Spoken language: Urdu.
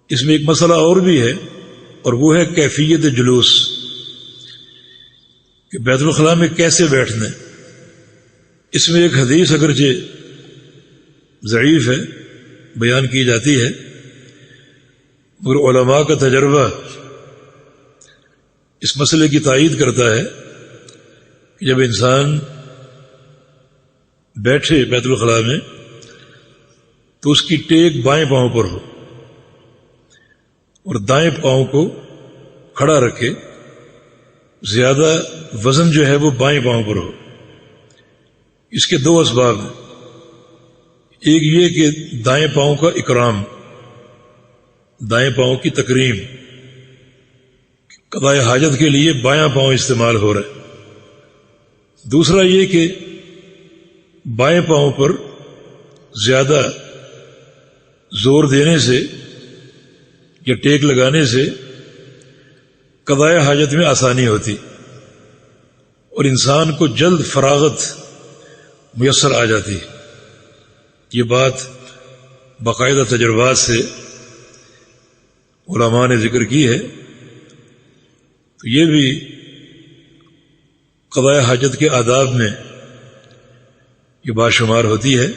اس میں ایک مسئلہ اور بھی ہے، اور وہ ہے کیفیت جلوس، کہ بیت الخلاء میں کیسے بیٹھنا ہے۔ اس میں ایک حدیث اگرچہ ضعیف ہے، بیان کی جاتی ہے، مگر علماء کا تجربہ اس مسئلے کی تائید کرتا ہے کہ جب انسان بیٹھے بیت الخلاء میں تو اس کی ٹیک بائیں پاؤں پر ہو اور دائیں پاؤں کو کھڑا رکھے، زیادہ وزن جو ہے وہ بائیں پاؤں پر ہو۔ اس کے دو اسباب ہیں، ایک یہ کہ دائیں پاؤں کا اکرام، دائیں پاؤں کی تکریم، قضاء حاجت کے لیے بایاں پاؤں استعمال ہو رہا ہے۔ دوسرا یہ کہ بائیں پاؤں پر زیادہ زور دینے سے یا ٹیک لگانے سے قضاء حاجت میں آسانی ہوتی اور انسان کو جلد فراغت میسر آ جاتی ہے۔ یہ بات باقاعدہ تجربات سے علماء نے ذکر کی ہے، تو یہ بھی قضاء حاجت کے آداب میں یہ بات شمار ہوتی ہے۔